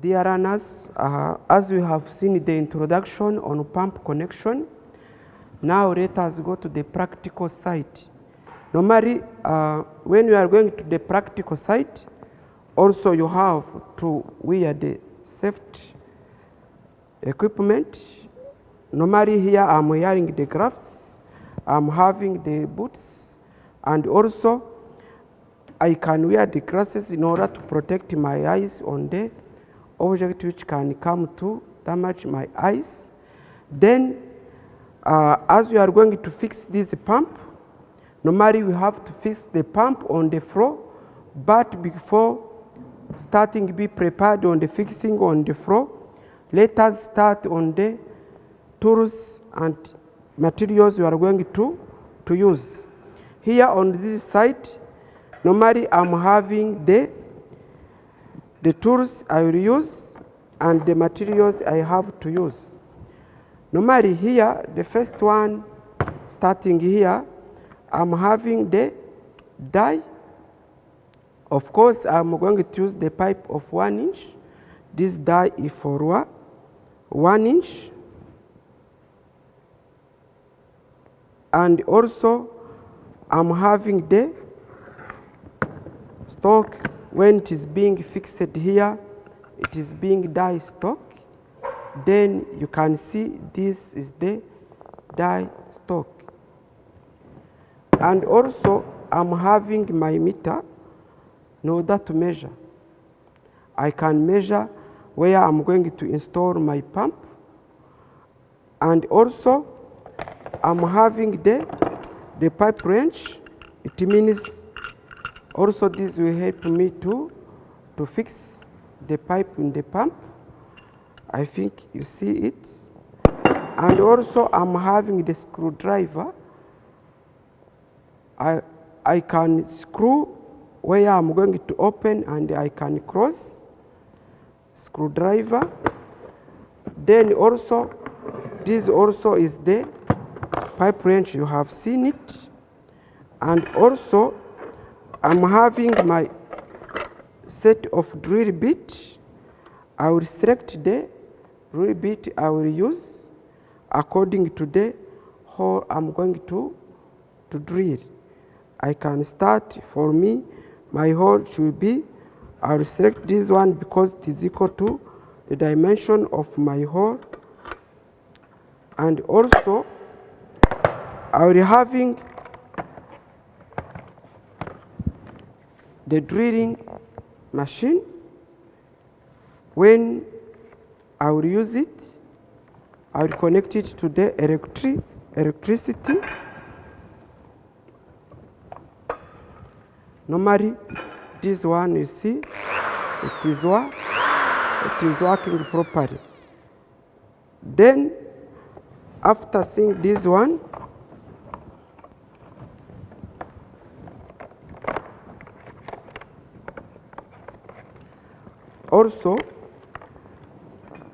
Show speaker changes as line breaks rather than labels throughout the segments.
Dear learners, as we have seen the introduction on pump connection, now let us go to the practical side. Normally, when you are going to the practical side, also you have to wear the safety equipment. Normally here I'm wearing the gloves, I'm having the boots, and also I can wear the glasses in order to protect my eyes on the object which can come to damage my eyes. Then as we are going to fix this pump, normally we have to fix the pump on the floor, but before starting be prepared on the fixing on the floor, let us start on the tools and materials we are going to use. Here on this side, normally I'm having the tools I will use and the materials I have to use. Normally here, the first one, starting here, I'm having the die. Of course, I'm going to use the pipe of 1 inch. This die is for 1 inch. And also, I'm having the stock. When it is being fixed here, it is being die stock. Then you can see this is the die stock. And also I'm having my meter in order to measure. I can measure where I'm going to install my pump. And also I'm having the pipe wrench. It means also this will help me to fix the pipe in the pump. I think you see it. And also I'm having the screwdriver. I can screw where I'm going to open and I can close. Screwdriver. Then also, this also is the pipe wrench, you have seen it. And also, I'm having my set of drill bit. I will select the drill bit I will use according to the hole I'm going to drill. I can start, for me, my hole should be, I will select this one because it is equal to the dimension of my hole. And also, I will having the drilling machine. When I will use it, I will connect it to the electricity. Normally, this one you see, it is working properly. Then, after seeing this one, also,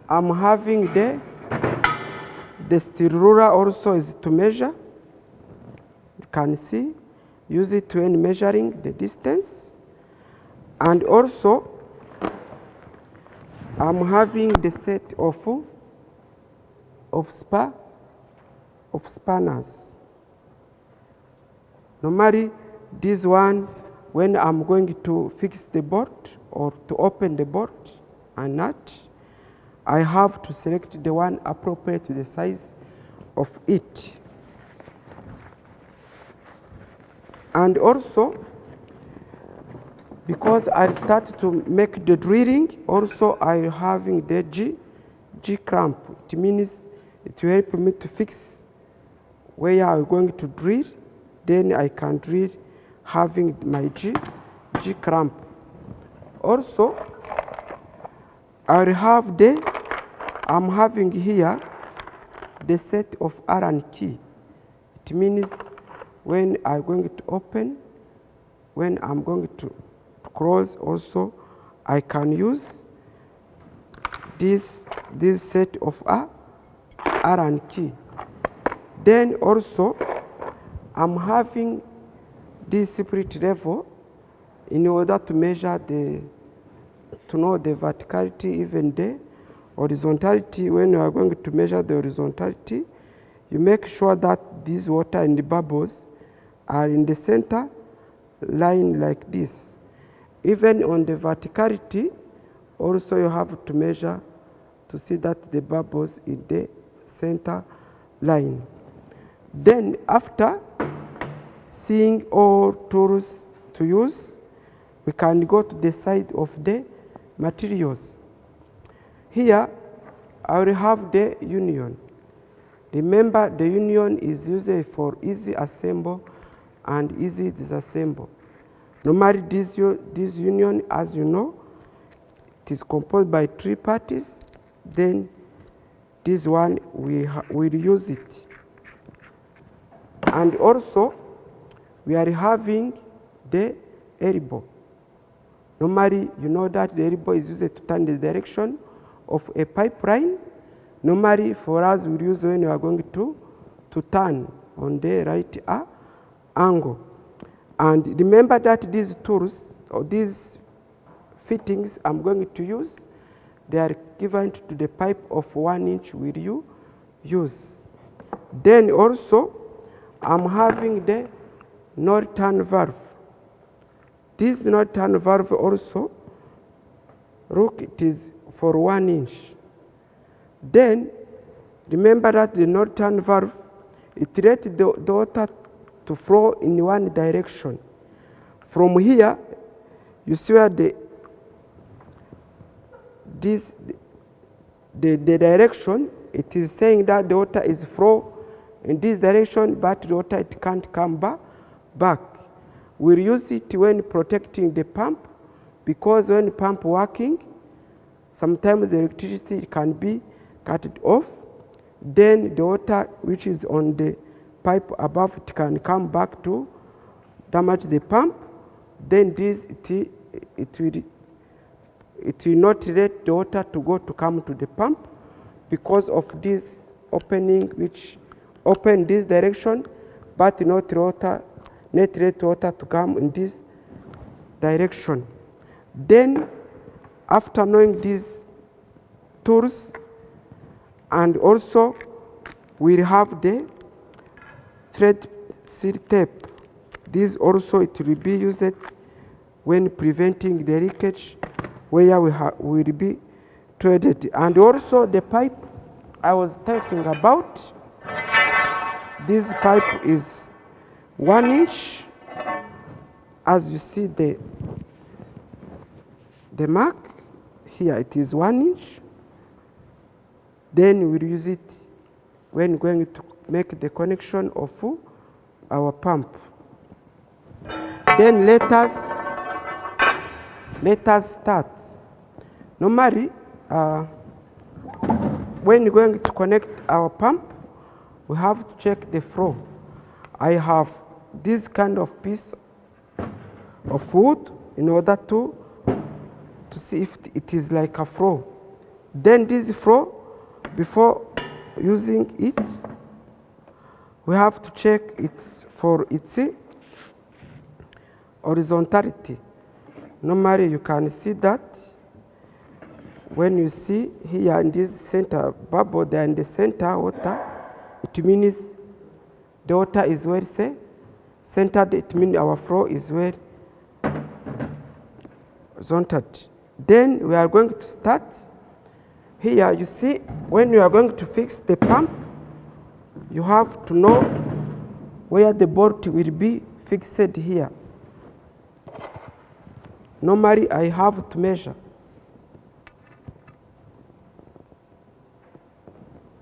I'm having the steel ruler also is to measure. You can see, use it when measuring the distance. And also, I'm having the set of spanners. Normally, this one, when I'm going to fix the bolt or to open the bolt and nut, I have to select the one appropriate to the size of it. And also, because I start to make the drilling, also I having the G clamp. It means it will help me to fix where I'm going to drill. Then I can drill having my G clamp. Also, I will have I'm having here the set of Allen key. It means when I'm going to open, when I'm going to close also, I can use this set of Allen key. Then also, I'm having this spirit level in order to measure the to know the verticality, even the horizontality. When you are going to measure the horizontality, you make sure that these water and the bubbles are in the center line like this. Even on the verticality, also you have to measure to see that the bubbles in the center line. Then after seeing all tools to use, we can go to the side of the materials. Here I will have the union. Remember, the union is used for easy assemble and easy disassemble. Normally this union, as you know, it is composed by 3 parties. Then this one we'll use it. And also we are having the elbow. Normally you know that the elbow is used to turn the direction of a pipeline. Normally for us we use when you are going to turn on the right angle. And remember that these tools or these fittings I'm going to use, they are given to the pipe of 1 inch will you use. Then also I'm having the no-return valve. This no-return valve also, look, it is for 1 inch. Then remember that the no-return valve, it lets the water to flow in one direction. From here, you see where the direction, it is saying that the water is flow in this direction, but the water it can't come back. We'll use it when protecting the pump, because when pump working, sometimes the electricity can be cut off. Then the water which is on the pipe above, it can come back to damage the pump. Then this it will not let the water to come to the pump, because of this opening which open this direction, but not let water to come in this direction. Then after knowing these tools, and also we'll have the thread seal tape. This also it will be used when preventing the leakage where we will be threaded. And also the pipe I was talking about, this pipe is 1 inch. As you see the mark here, it is 1 inch. Then we'll use it when going to make the connection of our pump. Then let us start. Normally, when you're going to connect our pump, we have to check the flow. I have this kind of piece of wood in order to see if it is like a flow. Then this flow, before using it, we have to check it for its horizontality. Normally you can see that when you see here in this center bubble, there in the center water, it means the water is well centered. It means our flow is well horizontal. Then we are going to start. Here you see, when you are going to fix the pump, you have to know where the bolt will be fixed here. Normally I have to measure.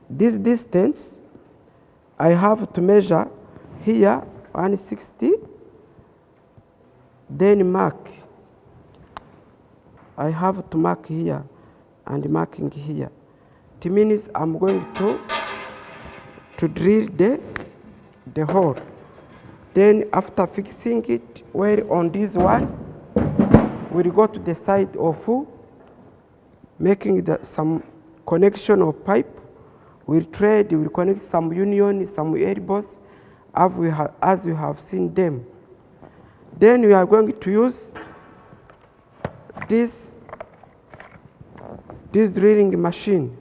This distance I have to measure here 160, then mark. I have to mark here and marking here. It means I'm going to drill the hole. Then after fixing it well on this one, we'll go to the side of making some connection of pipe. We'll connect some union, some elbows, as we have seen them. Then we are going to use this this drilling machine,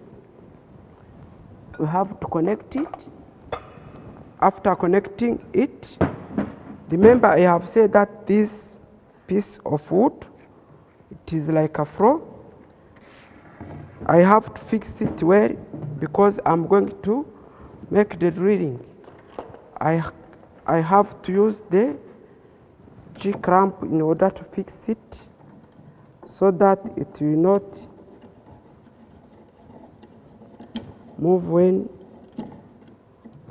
we have to connect it. After connecting it, remember I have said that this piece of wood, it is like a floor. I have to fix it well because I'm going to make the drilling. I have to use the G clamp in order to fix it so that it will not move when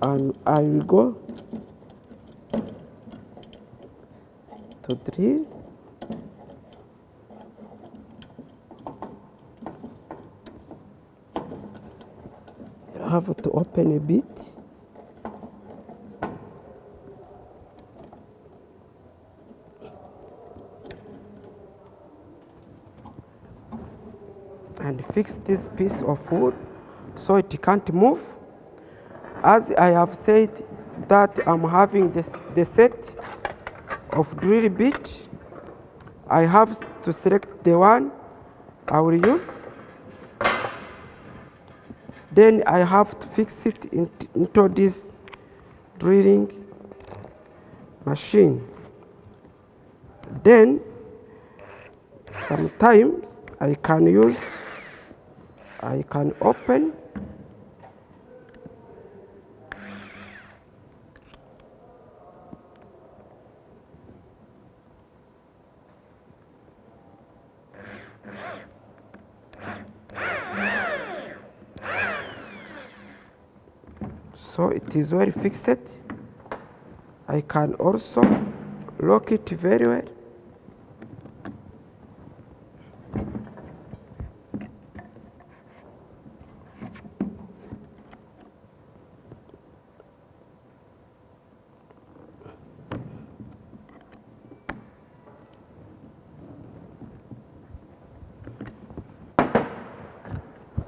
I will go to drill. You have to open a bit. And fix this piece of wood so it can't move. As I have said that I'm having the set of drill bit, I have to select the one I will use. Then I have to fix it into this drilling machine. Then sometimes I can open so it is well fixed. I can also lock it very well.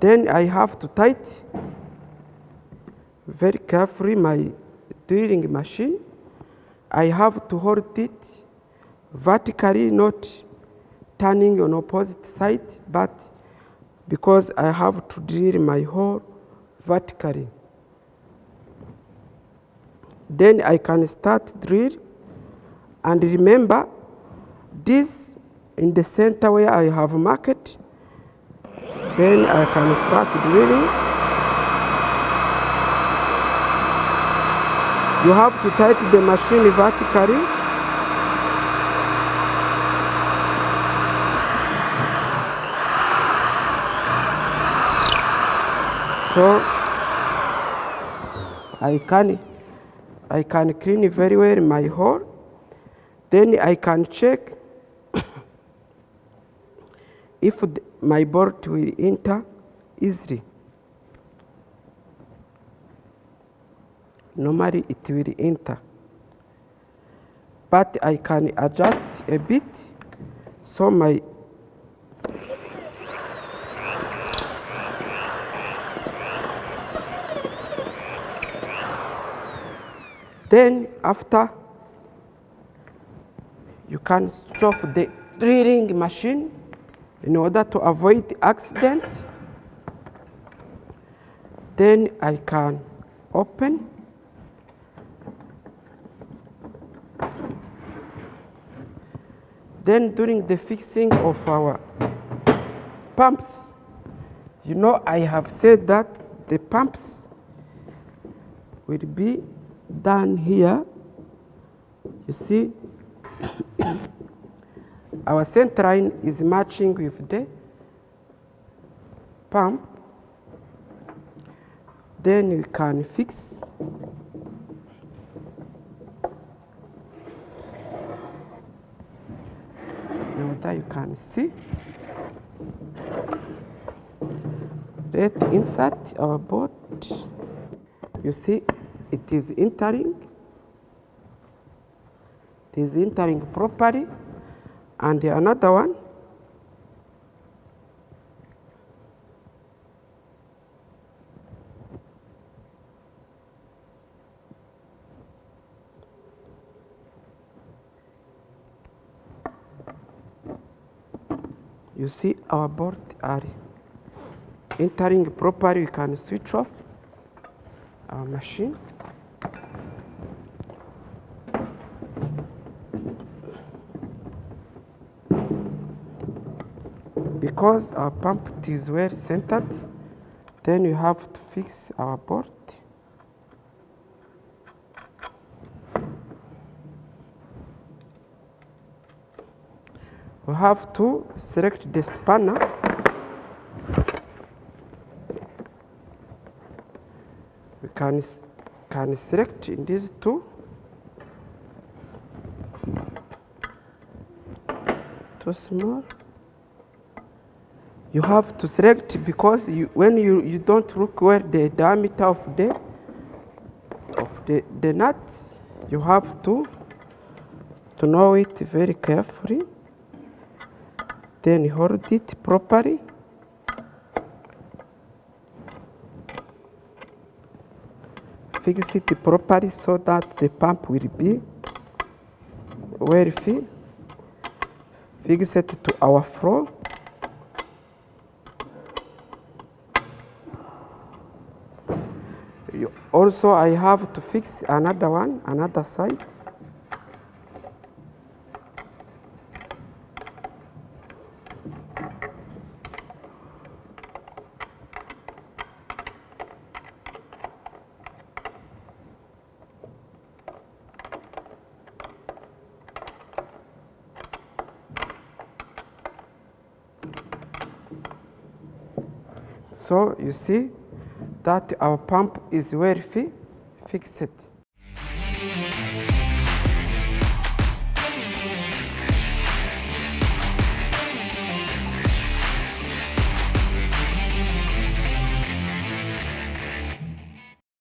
Then I have to tight very carefully my drilling machine. I have to hold it vertically, not turning on opposite side, but because I have to drill my hole vertically. Then I can start drill, and remember this in the center where I have marked. Then I can start drilling. You have to tighten the machine vertically. So I can clean very well my hole. Then I can check if my bolt will enter easily. Normally it will enter, but I can adjust a bit so my then after you can stop the drilling machine in order to avoid accident. Then I can open. Then during the fixing of our pumps, you know I have said that the pumps will be done here. You see, our center line is matching with the pump. Then we can fix. Now that you can see, let's insert our bolt. You see, it is entering. It is entering properly. And another one. You see our bolt are entering properly, we can switch off our machine. Because our pump is well centered, then you have to fix our bolt. We have to select the spanner. We can select in these two. Too small. You have to select because when you don't look where the diameter of the nuts, you have to know it very carefully. Then hold it properly. Fix it properly so that the pump will be well filled. Fix it to our flow. Also, I have to fix another one, another side. So you see that our pump is well fixed.